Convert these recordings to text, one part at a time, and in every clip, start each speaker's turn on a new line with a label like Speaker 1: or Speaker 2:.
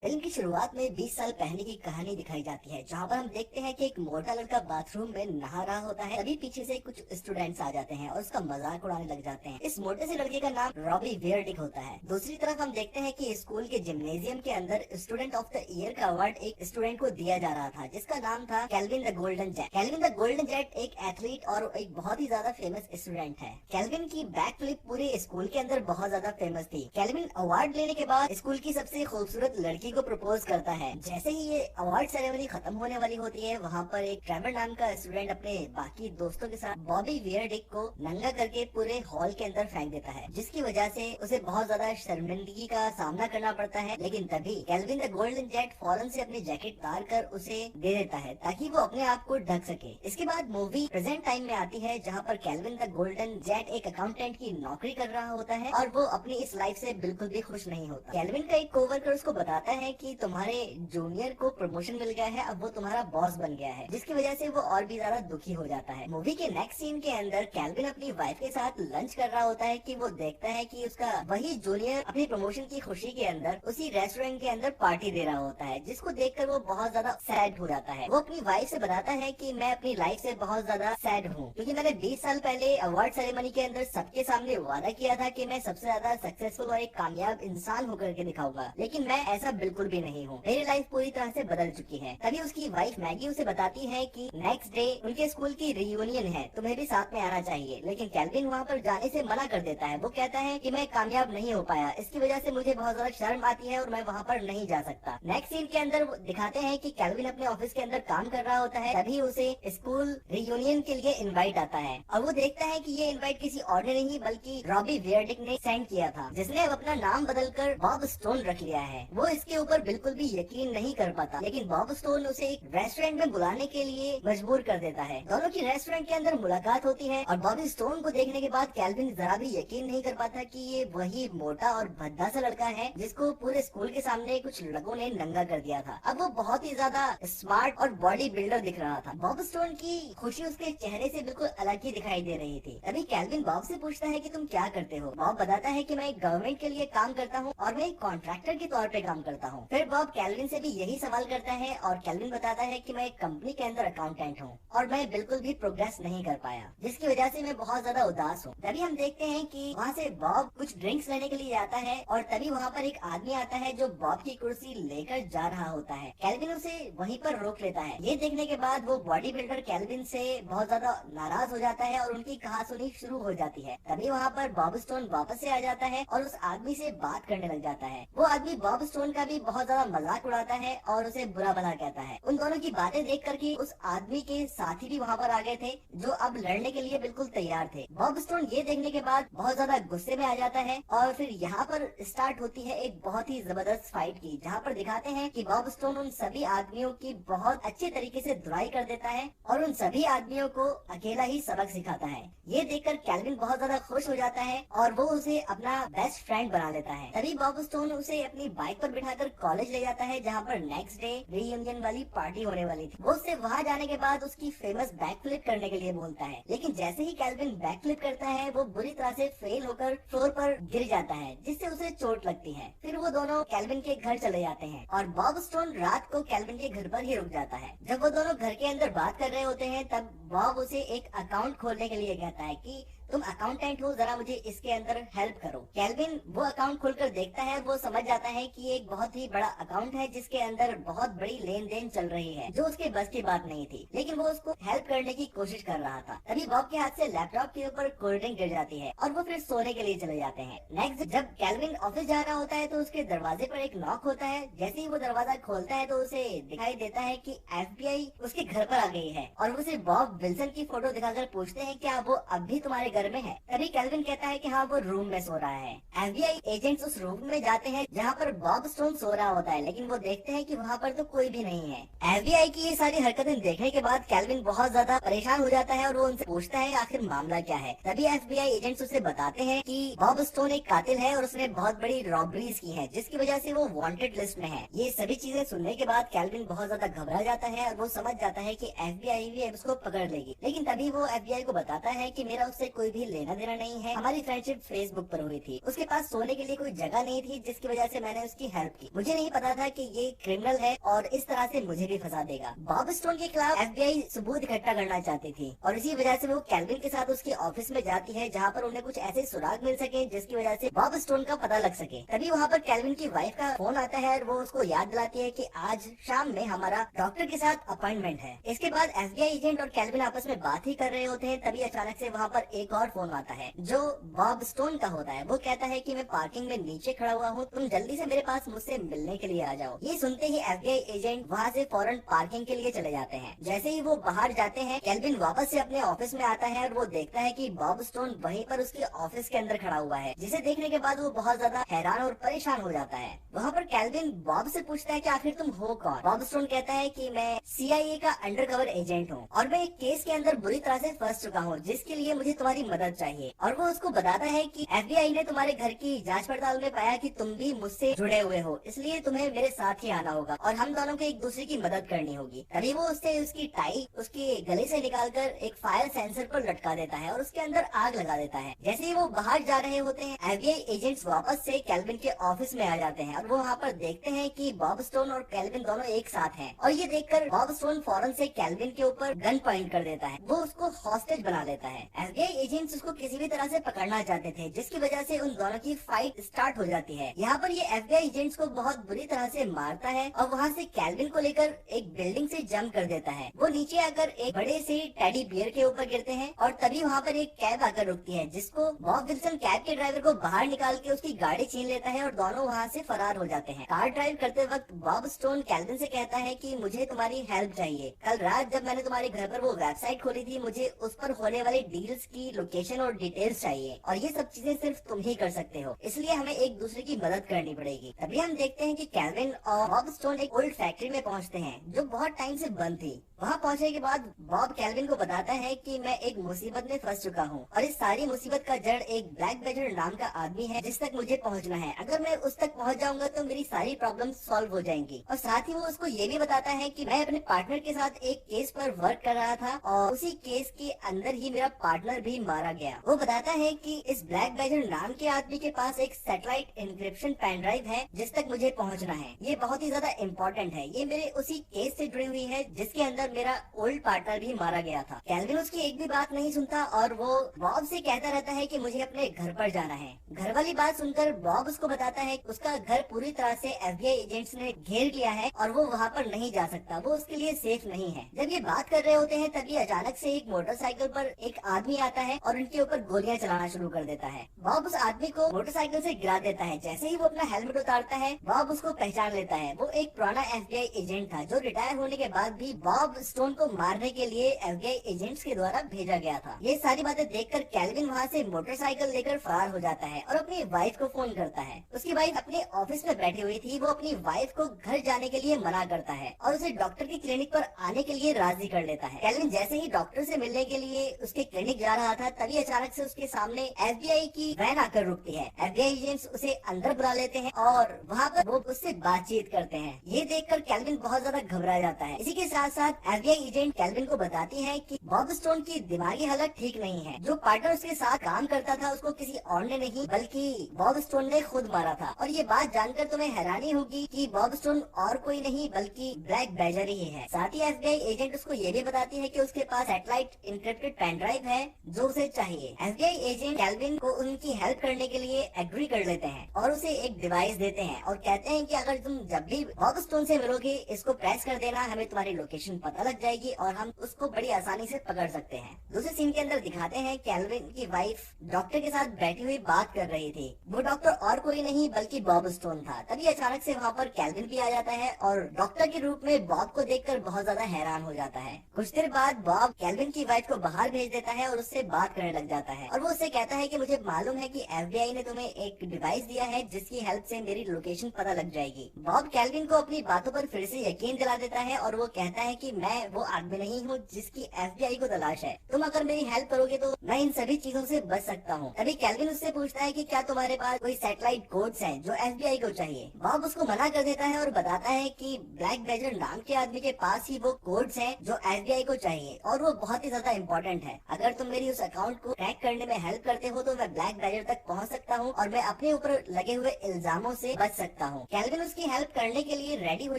Speaker 1: Film की शुरुआत में 20 साल पहले की कहानी दिखाई जाती है, जहाँ पर हम देखते हैं कि एक मोटा लड़का बाथरूम में नहा रहा होता है। तभी पीछे से कुछ स्टूडेंट्स आ जाते हैं और उसका मजाक उड़ाने लग जाते हैं। इस मोटे से लड़के का नाम रॉबी वियर्डिक होता है। दूसरी तरफ हम देखते हैं कि स्कूल के जिम्नेजियम के अंदर स्टूडेंट ऑफ द ईयर का अवार्ड एक स्टूडेंट को दिया जा रहा था, जिसका नाम था kelvin the golden jet. Kelvin the golden jet एक एथलीट और एक बहुत ही ज्यादा फेमस स्टूडेंट है। केल्विन की बैक फ्लिप पूरे स्कूल के अंदर बहुत ज्यादा फेमस थी। केल्विन अवार्ड लेने के बाद स्कूल की सबसे खूबसूरत लड़की को प्रपोज करता है। जैसे ही ये अवार्ड सेरेमनी खत्म होने वाली होती है, वहाँ पर एक ट्रेवर नाम का स्टूडेंट अपने बाकी दोस्तों के साथ बॉबी वियर्डिक को नंगा करके पूरे हॉल के अंदर फेंक देता है, जिसकी वजह से उसे बहुत ज्यादा शर्मिंदगी का सामना करना पड़ता है। लेकिन तभी केल्विन द गोल्डन जेट फौरन से अपनी जैकेट उतार कर उसे दे देता है ताकि वो अपने आप को ढक सके। इसके बाद मूवी प्रेजेंट टाइम में आती है, जहाँ पर केल्विन द गोल्डन जेट एक अकाउंटेंट की नौकरी कर रहा होता है और वो अपनी इस लाइफ से बिल्कुल भी खुश नहीं होता। केल्विन का एक कोवर्कर उसको बताता है कि तुम्हारे जूनियर को प्रमोशन मिल गया है, अब वो तुम्हारा बॉस बन गया है, जिसकी वजह से वो और भी ज्यादा दुखी हो जाता है। मूवी के नेक्स्ट सीन के अंदर केल्विन अपनी वाइफ के साथ लंच कर रहा होता है कि वो देखता है कि उसका वही जूनियर अपनी प्रमोशन की खुशी के अंदर उसी रेस्टोरेंट के अंदर पार्टी दे रहा होता है, जिसको देखकर वो बहुत ज्यादा सैड हो जाता है। वो अपनी वाइफ से बताता है कि मैं अपनी लाइफ से बहुत ज्यादा सैड हूँ, क्योंकि मैंने 20 साल पहले अवार्ड सेरेमनी के अंदर सबके सामने वादा किया था कि मैं सबसे ज्यादा सक्सेसफुल और एक कामयाब इंसान होकर के दिखाऊंगा, लेकिन मैं ऐसा बिल्कुल भी नहीं हूँ। मेरी लाइफ पूरी तरह से बदल चुकी है। तभी उसकी वाइफ मैगी उसे बताती है कि नेक्स्ट डे उनके स्कूल की रियूनियन है, तुम्हें भी साथ में आना चाहिए। लेकिन केल्विन वहाँ पर जाने से मना कर देता है। वो कहता है कि मैं कामयाब नहीं हो पाया, इसकी वजह से मुझे बहुत ज्यादा शर्म आती है और मैं वहाँ पर नहीं जा सकता। नेक्स्ट सीन के अंदर दिखाते हैं कि केल्विन अपने ऑफिस के अंदर काम कर रहा होता है। तभी उसे स्कूल रियूनियन के लिए इन्वाइट आता है और वो देखता है कि ये इन्वाइट किसी और ने नहीं बल्कि रॉबी वियर्डिक ने सेंड किया था, जिसने अब अपना नाम बदलकर बॉब स्टोन रख लिया है। वो इसके ऊपर बिल्कुल भी यकीन नहीं कर पाता, लेकिन बॉब स्टोन उसे एक रेस्टोरेंट में बुलाने के लिए मजबूर कर देता है। दोनों की रेस्टोरेंट के अंदर मुलाकात होती है और बॉबी स्टोन को देखने के बाद केल्विन जरा भी यकीन नहीं कर पाता कि ये वही मोटा और भद्दा सा लड़का है जिसको पूरे स्कूल के सामने कुछ लोगों ने नंगा कर दिया था। अब वो बहुत ही ज्यादा स्मार्ट और बॉडी बिल्डर दिख रहा था। बॉब स्टोन की खुशी उसके चेहरे से बिल्कुल अलग ही दिखाई दे रही थी। तभी केल्विन बॉब से पूछता है कि तुम क्या करते हो। बॉब बताता है कि मैं एक गवर्नमेंट के लिए काम करता हूँ और मैं एक कॉन्ट्रैक्टर के तौर पे काम करता हूँ। फिर बॉब केल्विन से भी यही सवाल करता है और केल्विन बताता है कि मैं एक कंपनी के अंदर अकाउंटेंट हूँ और मैं बिल्कुल भी प्रोग्रेस नहीं कर पाया, जिसकी वजह से मैं बहुत ज्यादा उदास हूँ। तभी हम देखते हैं कि वहाँ से बॉब कुछ ड्रिंक्स लेने के लिए जाता है और तभी वहाँ पर एक आदमी आता है जो बॉब की कुर्सी लेकर जा रहा होता है। केल्विन उसे वहीं पर रोक लेता है। ये देखने के बाद वो बॉडी बिल्डर केल्विन से बहुत ज्यादा नाराज हो जाता है और उनकी कहासुनी शुरू हो जाती है। तभी वहाँ पर बॉब स्टोन वापस से आ जाता है और उस आदमी से बात करने लग जाता है। वो आदमी बॉब स्टोन का भी बहुत ज्यादा मजाक उड़ाता है और उसे बुरा भला कहता है। उन दोनों की बातें देख कर के उस आदमी के साथी भी वहाँ पर आ गए थे, जो अब लड़ने के लिए बिल्कुल तैयार थे। बॉब स्टोन ये देखने के बाद बहुत ज्यादा गुस्से में आ जाता है और फिर यहाँ पर स्टार्ट होती है एक बहुत ही जबरदस्त फाइट की, जहाँ पर दिखाते हैं कि बॉब स्टोन उन सभी आदमियों की बहुत अच्छे तरीके से धुलाई कर देता है और उन सभी आदमियों को अकेला ही सबक सिखाता है। ये देखकर केल्विन बहुत ज्यादा खुश हो जाता है और वो उसे अपना बेस्ट फ्रेंड बना लेता है। तभी बॉब स्टोन उसे अपनी बाइक पर बिठाकर कॉलेज ले जाता है, जहाँ पर नेक्स्ट डे रीयूनियन वाली पार्टी होने वाली थी। वो उससे वहाँ जाने के बाद उसकी फेमस बैक फ्लिप करने के लिए बोलता है, लेकिन जैसे ही केल्विन बैक फ्लिप करता है वो बुरी तरह से फेल होकर फ्लोर पर गिर जाता है, जिससे उसे चोट लगती है। फिर वो दोनों केल्विन के घर चले जाते हैं और बॉब स्टोन रात को केल्विन के घर पर ही रुक जाता है। जब वो दोनों घर के अंदर बात कर रहे होते हैं, तब बॉब उसे एक अकाउंट खोलने के लिए कहता है कि तुम अकाउंटेंट हो, जरा मुझे इसके अंदर हेल्प करो। केल्विन वो अकाउंट खोलकर देखता है, वो समझ जाता है कि ये एक बहुत ही बड़ा अकाउंट है जिसके अंदर बहुत बड़ी लेन देन चल रही है, जो उसके बस की बात नहीं थी, लेकिन वो उसको हेल्प करने की कोशिश कर रहा था। तभी बॉब के हाथ से लैपटॉप के ऊपर कोल्ड ड्रिंक गिर जाती है और वो फिर सोने के लिए चले जाते हैं। नेक्स्ट जब केल्विन ऑफिस जा रहा होता है तो उसके दरवाजे पर एक नॉक होता है। जैसे ही वो दरवाजा खोलता है तो उसे दिखाई देता है कि FBI उसके घर पर आ गई है और उसे बॉब विल्सन की फोटो दिखाकर पूछते हैं क्या वो अब भी तुम्हारे घर में है। तभी केल्विन कहता है कि हाँ, वो रूम में सो रहा है। FBI एजेंट्स उस रूम में जाते हैं जहाँ पर बॉब स्टोन सो रहा होता है, लेकिन वो देखते हैं कि वहाँ पर तो कोई भी नहीं है। FBI की ये सारी हरकतें देखने के बाद केल्विन बहुत ज्यादा परेशान हो जाता है और वो उनसे पूछता है आखिर मामला क्या है। तभी FBI एजेंट्स उसे बताते हैं कि बॉब स्टोन एक कातिल है और उसने बहुत बड़ी रॉबरीज की है, जिसकी वजह से वो वांटेड लिस्ट में है। ये सभी चीजें सुनने के बाद केल्विन बहुत ज्यादा घबरा जाता है और वो समझ जाता है कि FBI भी उसको पकड़ लेगी। लेकिन तभी वो FBI को बताता है कि मेरा उससे कोई कोई भी लेना देना नहीं है। हमारी फ्रेंडशिप फेसबुक पर हुई थी। उसके पास सोने के लिए कोई जगह नहीं थी, जिसकी वजह से मैंने उसकी हेल्प की। मुझे नहीं पता था कि ये क्रिमिनल है और इस तरह से मुझे भी फंसा देगा। बॉब स्टोन के खिलाफ FBI सबूत इकट्ठा करना चाहती थी और इसी वजह से वो कैल्विन के साथ उसके ऑफिस में जाती है, जहाँ पर उन्हें कुछ ऐसे सुराग मिल सके जिसकी वजह से बॉब स्टोन का पता लग सके। तभी वहाँ पर कैल्विन की वाइफ का फोन आता है और वो उसको याद दिलाती है कि आज शाम में हमारा डॉक्टर के साथ अपॉइंटमेंट है। इसके बाद FBI एजेंट और कैल्विन आपस में बात ही कर रहे होते हैं, तभी अचानक से वहाँ पर एक और फोन आता है जो बॉब स्टोन का होता है। वो कहता है कि मैं पार्किंग में नीचे खड़ा हुआ हूँ, तुम जल्दी से मेरे पास मुझसे मिलने के लिए आ जाओ। ये सुनते ही FBI एजेंट वहाँ से फौरन पार्किंग के लिए चले जाते हैं। जैसे ही वो बाहर जाते हैं, कैल्विन वापस से अपने ऑफिस में आता है और वो देखता है कि बॉब स्टोन वहीं पर उसके ऑफिस के अंदर खड़ा हुआ है, जिसे देखने के बाद वो बहुत ज्यादा हैरान और परेशान हो जाता है। वहाँ पर कैल्विन बॉब से पूछता है कि आखिर तुम हो कौन। बॉब स्टोन कहता है कि मैं CIA का अंडरकवर एजेंट हूँ और मैं एक केस के अंदर बुरी तरह से फंस चुका हूँ, जिसके लिए मुझे तुम्हारी मदद चाहिए। और वो उसको बताता है कि FBI ने तुम्हारे घर की जांच पड़ताल में पाया कि तुम भी मुझसे जुड़े हुए हो, इसलिए तुम्हें मेरे साथ ही आना होगा और हम दोनों को एक दूसरे की मदद करनी होगी। तभी वो उससे उसकी टाई उसके गले से निकालकर एक फायर सेंसर पर लटका देता है और उसके अंदर आग लगा देता है। जैसे ही वो बाहर जा रहे होते हैं, FBI एजेंट्स वापस से कैल्विन के ऑफिस में आ जाते हैं और वो वहाँ पर देखते हैं कि बॉब स्टोन और कैल्विन दोनों एक साथ हैं। और ये देखकर बॉब स्टोन फौरन से कैल्विन के ऊपर गन पॉइंट कर देता है। वो उसको हॉस्टेज बना लेता है। FBI एजेंट्स उसको किसी भी तरह से पकड़ना चाहते थे, जिसकी वजह से उन दोनों की फाइट स्टार्ट हो जाती है। यहाँ पर ये FBI एजेंट्स को बहुत बुरी तरह से मारता है और वहाँ से कैल्विन को लेकर एक बिल्डिंग से जंप कर देता है। वो नीचे आकर एक बड़े से टेडी बियर के ऊपर गिरते हैं और तभी वहाँ पर एक कैब आकर रुकती है, जिसको बॉब विल्सन कैब के ड्राइवर को बाहर निकाल के उसकी गाड़ी छीन लेता है और दोनों वहाँ से फरार हो जाते हैं। कार ड्राइव करते वक्त बॉब स्टोन कैल्विन से कहता है कि मुझे तुम्हारी हेल्प चाहिए। कल रात जब मैंने तुम्हारे घर पर वो वेबसाइट खोली थी, मुझे उस पर होने वाली डील्स की लोकेशन और डिटेल्स चाहिए और ये सब चीजें सिर्फ तुम ही कर सकते हो, इसलिए हमें एक दूसरे की मदद करनी पड़ेगी। तभी हम देखते हैं कि कैल्विन और बॉब स्टोन एक ओल्ड फैक्ट्री में पहुंचते हैं जो बहुत टाइम से बंद थी। वहाँ पहुँचने के बाद बॉब कैल्विन को बताता है कि मैं एक मुसीबत में फंस चुका हूँ और इस सारी मुसीबत का जड़ एक ब्लैक बैडर नाम का आदमी है, जिस तक मुझे पहुँचना है। अगर मैं उस तक पहुँच जाऊंगा तो मेरी सारी प्रॉब्लम सॉल्व हो जाएंगी। और साथ ही वो उसको ये भी बताता है कि मैं अपने पार्टनर के साथ एक केस पर वर्क कर रहा था और उसी केस के अंदर ही मेरा पार्टनर भी मारा गया। वो बताता है कि इस ब्लैक बैडर नाम के आदमी के पास एक सैटेलाइट इंक्रिप्शन पेन ड्राइव है, जिस तक मुझे पहुँचना है। ये बहुत ही ज्यादा इम्पोर्टेंट है। ये मेरे उसी केस से जुड़ी हुई है जिसके अंदर मेरा ओल्ड पार्टनर भी मारा गया था। कैल्विन उसकी एक भी बात नहीं सुनता और वो बॉब से कहता रहता है कि मुझे अपने घर पर जाना है। घर वाली बात सुनकर बॉब उसको बताता है कि उसका घर पूरी तरह से FBI एजेंट्स ने घेर लिया है और वो वहाँ पर नहीं जा सकता, वो उसके लिए सेफ नहीं है। जब ये बात कर रहे होते हैं तभी अचानक से एक मोटरसाइकिल पर एक आदमी आता है और उनके ऊपर गोलियां चलाना शुरू कर देता है। बॉब उस आदमी को मोटरसाइकिल से गिरा देता है। जैसे ही वो अपना हेलमेट उतारता है, बॉब उसको पहचान लेता है। वो एक पुराना FBI एजेंट था जो रिटायर होने के बाद भी बॉब स्टोन को मारने के लिए FBI एजेंट्स के द्वारा भेजा गया था। ये सारी बातें देखकर कैल्विन वहाँ से मोटरसाइकिल लेकर फरार हो जाता है और अपनी वाइफ को फोन करता है। उसकी वाइफ अपने ऑफिस में बैठी हुई थी। वो अपनी वाइफ को घर जाने के लिए मना करता है और उसे डॉक्टर की क्लिनिक पर आने के लिए राजी कर लेता है। कैल्विन जैसे ही डॉक्टर से मिलने के लिए उसके क्लिनिक जा रहा था, तभी अचानक से उसके सामने FBI की वैन आकर रुकती है। FBI एजेंट्स उसे अंदर बुला लेते हैं और वहाँ पर वो उससे बातचीत करते हैं। ये देखकर कैल्विन बहुत ज्यादा घबरा जाता है। इसी के साथ साथ FBI एजेंट कैल्विन को बताती है कि बॉब स्टोन की दिमागी हालत ठीक नहीं है। जो पार्टनर उसके साथ काम करता था उसको किसी और ने नहीं बल्कि बॉब स्टोन ने खुद मारा था। और ये बात जानकर तुम्हें हैरानी होगी कि बॉब स्टोन और कोई नहीं बल्कि ब्लैक बैडर ही है। साथ ही FBI एजेंट उसको ये भी बताती है कि उसके पास सैटेलाइट इंक्रिप्टेड पेन ड्राइव है जो उसे चाहिए। FBI एजेंट कैल्विन को उनकी हेल्प करने के लिए एग्री कर लेते हैं और उसे एक डिवाइस देते हैं और कहते हैं कि अगर तुम जब भी बॉब स्टोन से मिलोगे, इसको प्रेस कर देना, हमें तुम्हारी लोकेशन पता लग जाएगी और हम उसको बड़ी आसानी से पकड़ सकते हैं। दूसरे सीन के अंदर दिखाते हैं कैल्विन की वाइफ डॉक्टर के साथ बैठी हुई बात कर रही थी। वो डॉक्टर और कोई नहीं बल्कि बॉब स्टोन था। तभी अचानक से वहाँ पर कैल्विन भी आ जाता है और डॉक्टर के रूप में बॉब को देखकर बहुत ज्यादा हैरान हो जाता है। कुछ देर बाद बॉब कैल्विन की वाइफ को बाहर भेज देता है और उससे बात करने लग जाता है और वो उससे कहता है कि मुझे मालूम है कि FBI ने तुम्हें एक डिवाइस दिया है जिसकी हेल्प से मेरी लोकेशन पता लग जाएगी। बॉब कैल्विन को अपनी बातों पर फिर से यकीन दिला देता है और वो कहता है कि मैं वो आदमी नहीं हूँ जिसकी FBI को तलाश है। तुम अगर मेरी हेल्प करोगे तो मैं इन सभी चीजों से बच सकता हूँ। तभी कैल्विन उससे पूछता है कि क्या तुम्हारे पास कोई सैटेलाइट कोड्स हैं जो FBI को चाहिए। बॉब उसको मना कर देता है और बताता है कि ब्लैक बैजर नाम के आदमी के पास ही वो कोड्स हैं जो FBI को चाहिए और वो बहुत ही ज्यादा इम्पोर्टेंट है। अगर तुम मेरी उस अकाउंट को ट्रैक करने में हेल्प करते हो तो मैं ब्लैक बैजर तक पहुंच सकता हूं और मैं अपने ऊपर लगे हुए इल्जामों से बच सकता हूं। कैल्विन उसकी हेल्प करने के लिए रेडी हो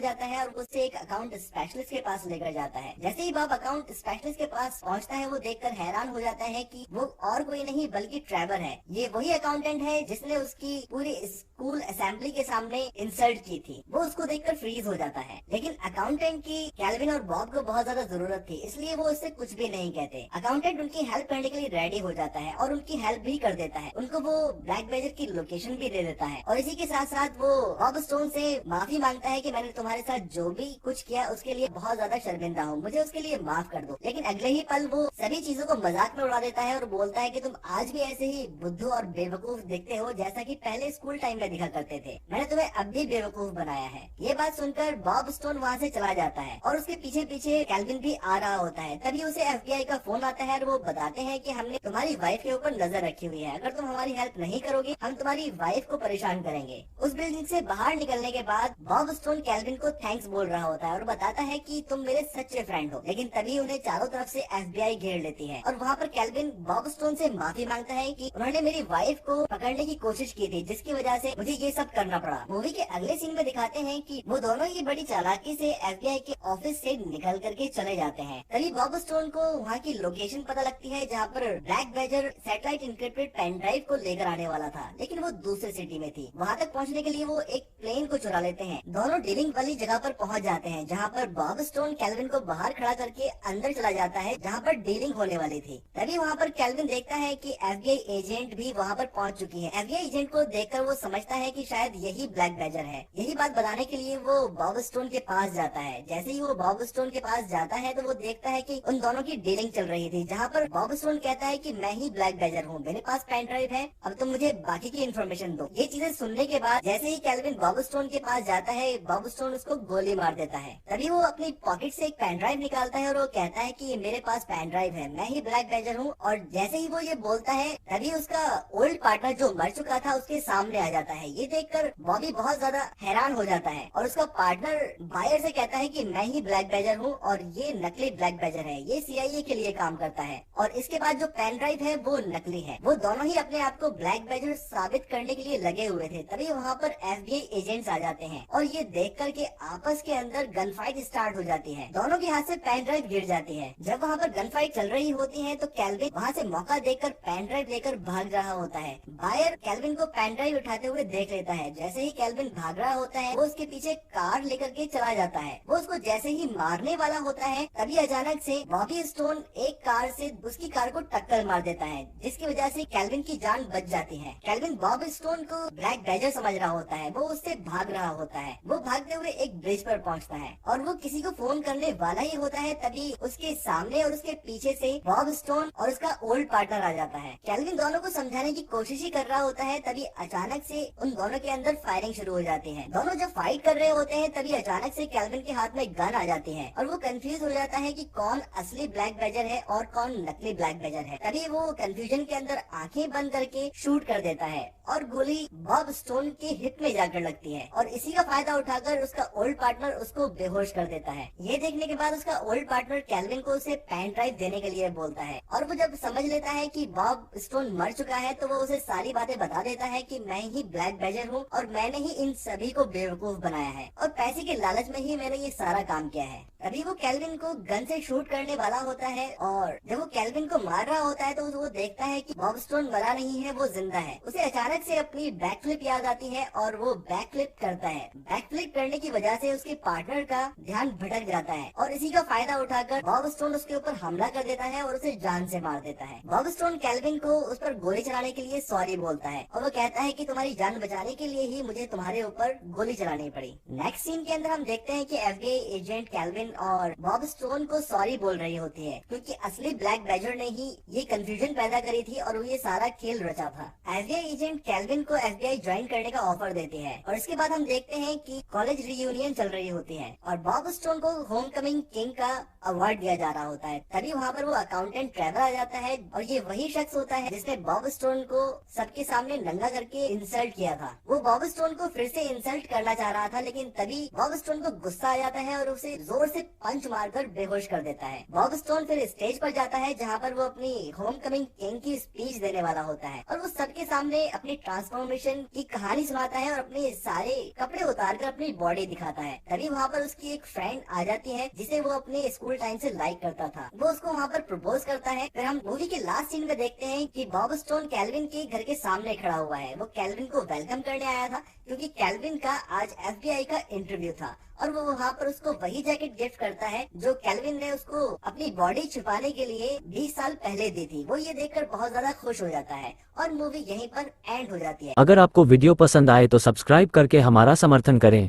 Speaker 1: जाता है और उससे एक अकाउंट स्पेशलिस्ट के पास लेकर जाता है। जैसे ही बॉब अकाउंट स्पेशलिस्ट के पास पहुंचता है वो देखकर हैरान हो जाता है कि वो और कोई नहीं बल्कि ट्रेवर है। ये वही अकाउंटेंट है जिसने उसकी पूरी स्कूल असेंबली के सामने इंसल्ट की थी। वो उसको देखकर फ्रीज हो जाता है, लेकिन अकाउंटेंट की कैल्विन और बॉब को बहुत ज्यादा जरूरत थी, इसलिए वो उससे कुछ भी नहीं कहते। अकाउंटेंट उनकी हेल्प करने के लिए रेडी हो जाता है और उनकी हेल्प भी कर देता है। उनको वो ब्लैक बैजर की लोकेशन भी दे देता है और इसी के साथ साथ वो बॉब स्टोन से माफी मांगता है कि मैंने तुम्हारे साथ जो भी कुछ किया उसके लिए बहुत ज्यादा शर्मिंदा हूँ, मुझे उसके लिए माफ कर दो। लेकिन अगले ही पल वो सभी चीजों को मजाक में उड़ा देता है और बोलता है कि तुम आज भी ऐसे ही बुद्धू और बेवकूफ दिखते हो जैसा कि पहले स्कूल टाइम में दिखा करते थे। मैंने तुम्हें अब भी बेवकूफ बनाया है। ये बात सुनकर बॉब स्टोन वहाँ से चला जाता है और उसके पीछे पीछे कैल्विन भी आ रहा होता है। तभी उसे FBI का फोन आता है और वो बताते हैं कि हमने तुम्हारी वाइफ के ऊपर नजर रखी हुई है, अगर तुम हमारी हेल्प नहीं करोगे हम तुम्हारी वाइफ को परेशान करेंगे। उस बिल्डिंग से बाहर निकलने के बाद बॉब स्टोन कैल्विन को थैंक्स बोल रहा होता है और बताता है कि तुम मेरे सच्चे फ्रेंड हो। लेकिन तभी उन्हें चारों तरफ से FBI घेर लेती है और वहाँ पर कैल्विन बॉब स्टोन से माफी मांगता है कि उन्होंने मेरी वाइफ को पकड़ने की कोशिश की थी जिसकी वजह से मुझे ये सब करना पड़ा। मूवी के अगले सीन में दिखाते हैं कि वो दोनों ही बड़ी चालाकी से FBI के ऑफिस से निकल करके चले जाते हैं। तभी बॉब स्टोन को वहाँ की लोकेशन पता लगती है जहाँ पर black badger satellite encrypted pen drive को लेकर आने वाला था, लेकिन वो दूसरे सिटी में थी। वहाँ तक पहुँचने के लिए वो एक प्लेन को चुरा लेते हैं। दोनों डीलिंग वाली जगह पर पहुँच जाते हैं जहाँ पर बॉब स्टोन कैल्विन को बाहर खड़ा करके अंदर चला जाता है जहाँ पर डीलिंग होने वाली थी। तभी वहाँ पर कैल्विन देखता है कि FBI एजेंट भी वहाँ पर पहुँच चुकी है। FBI एजेंट को देखकर वो समझता है कि शायद यही ब्लैक बैजर है। यही बात बताने के लिए वो बॉब स्टोन के पास जाता है। जैसे ही वो बॉब स्टोन के पास जाता है तो वो देखता है कि उन दोनों की डीलिंग चल रही थी जहाँ पर बॉब स्टोन कहता है कि मैं ही ब्लैक बैजर हूँ, मेरे पास पेन ड्राइव है, अब तुम मुझे बाकी की इन्फॉर्मेशन दो। ये चीजें सुनने के बाद जैसे ही कैल्विन बॉब स्टोन के पास जाता है बॉब स्टोन उसको गोली मार देता है। तभी वो अपनी पॉकेट से एक पेन ड्राइव निकालता है और वो कहता है कि मेरे पास पेन ड्राइव है, मैं ही ब्लैक बैजर हूँ। और जैसे ही वो ये बोलता है तभी उसका ओल्ड पार्टनर जो मर चुका था उसके सामने आ जाता है। ये देखकर बॉबी बहुत ज्यादा हैरान हो जाता है और उसका पार्टनर बायर से कहता है कि मैं ही ब्लैक बैजर हूँ और ये नकली ब्लैक बैजर है, ये CIA के लिए काम करता है और इसके बाद जो पेन ड्राइव है वो नकली है। वो दोनों ही अपने आप को ब्लैक बैजर साबित करने के लिए लगे हुए थे। तभी वहाँ पर FBI एजेंट्स आ जाते हैं और ये देख कर के आपस के अंदर गन फाइट स्टार्ट हो जाती है। दोनों के हाथ से पेन ड्राइव गिर जाती है। जब वहाँ पर गन फाइट चल रही होती है तो कैल्विन वहाँ से मौका देखकर पेन ड्राइव लेकर भाग रहा होता है। बायर कैल्विन को पेन ड्राइव उठाते हुए देख लेता है। जैसे ही कैल्विन भाग रहा होता है वो उसके पीछे कार लेकर के चला जाता है। वो उसको जैसे ही मारने वाला होता है तभी अचानक से बॉबी स्टोन एक कार से उसकी कार को टक्कर मार देता है जिसकी वजह से कैल्विन की जान बच जाती है। कैल्विन बॉब स्टोन को ब्लैक बैजर समझ रहा होता है, वो उससे भाग रहा होता है। वो भागते हुए एक ब्रिज पर पहुंचता है और वो किसी को फोन करने वाला ही होता है तभी उसके सामने और उसके पीछे से बॉब स्टोन और उसका ओल्ड पार्टनर आ जाता है। कैल्विन दोनों को समझाने की कोशिश ही कर रहा होता है तभी अचानक से उन दोनों के अंदर फायरिंग शुरू हो जाती है। दोनों जब फाइट कर रहे होते हैं तभी अचानक से कैल्विन के हाथ में गन आ जाती है और वो कंफ्यूज हो जाता है कि कौन असली ब्लैक बैजर है और कौन नकली ब्लैक बैजर है। तभी वो कंफ्यूजन के अंदर आंखें बंद करके शूट कर देता है और गोली बॉब स्टोन के हिप में जाकर लगती है और इसी का फायदा उठाकर उसका ओल्ड पार्टनर उसको बेहोश कर देता है। ये देखने के बाद उसका ओल्ड पार्टनर कैल्विन को उसे पेन ड्राइव देने के लिए बोलता है और वो जब समझ लेता है कि बॉब स्टोन मर चुका है तो वो उसे सारी बातें बता देता है कि मैं ही ब्लैक बैजर हूँ और मैंने ही इन सभी को बेवकूफ बनाया है और पैसे के लालच में ही मैंने ये सारा काम किया है। तभी वो कैल्विन को गन से शूट करने वाला होता है और जब वो कैल्विन को मार रहा होता है तो वो देखता है कि बॉब स्टोन मरा नहीं है, वो जिंदा है। उसे अचानक से अपनी बैक फ्लिप याद आती है और वो बैक फ्लिप करता है। बैक फ्लिप करने की वजह से उसके पार्टनर का ध्यान भटक जाता है और इसी का फायदा उठाकर बॉब स्टोन उसके ऊपर हमला कर देता है और उसे जान से मार देता है। बॉब स्टोन कैल्विन को उस पर गोली चलाने के लिए सॉरी बोलता है और वो कहता है कि तुम्हारी जान बचाने के लिए ही मुझे तुम्हारे ऊपर गोली चलानी पड़ी। नेक्स्ट सीन के अंदर हम देखते हैं कि FBI एजेंट कैल्विन और बॉब स्टोन को सॉरी बोल रही होती है क्योंकि असली ब्लैक बैजर ने ही ये कंफ्यूजन पैदा करी थी और वो ये सारा खेल रचा था। FBI एजेंट कैल्विन को FBI ज्वाइन करने का ऑफर देती है और इसके बाद हम देखते हैं कि कॉलेज रियूनियन चल रही होती है और बॉब स्टोन को होम कमिंग किंग का अवार्ड दिया जा रहा होता है। तभी वहाँ पर वो अकाउंटेंट ट्रेवर आ जाता है और ये वही शख्स होता है जिसने बॉब स्टोन को सबके सामने नंगा करके इंसल्ट किया था। वो बॉब स्टोन को फिर से इंसल्ट करना चाह रहा था, लेकिन तभी बॉब स्टोन को गुस्सा आ जाता है और उसे जोर से पंच मारकर बेहोश कर देता है। बॉब स्टोन फिर स्टेज पर जाता है जहाँ पर वो अपनी होम कमिंग किंग की स्पीच देने वाला होता है और वो सबके सामने अपनी ट्रांसफॉर्मेशन की कहानी सुनाता है और अपने सारे कपड़े उतार कर अपनी बॉडी दिखाता है। तभी वहाँ पर उसकी एक फ्रेंड आ जाती है जिसे वो अपने स्कूल टाइम से लाइक करता था। वो उसको वहाँ पर प्रपोज करता है। फिर हम मूवी के लास्ट सीन में देखते हैं कि बॉब स्टोन कैल्विन के घर के सामने खड़ा हुआ है। वो कैल्विन को वेलकम करने आया था क्योंकि कैल्विन का आज FBI का इंटरव्यू था और वो वहाँ पर उसको वही जैकेट गिफ्ट करता है जो कैल्विन ने उसको अपनी बॉडी छुपाने के लिए 20 साल पहले दी थी। वो ये देखकर बहुत ज्यादा खुश हो जाता है और मूवी यहीं पर एंड हो जाती है।
Speaker 2: अगर आपको वीडियो पसंद आए तो सब्सक्राइब करके हमारा समर्थन करें।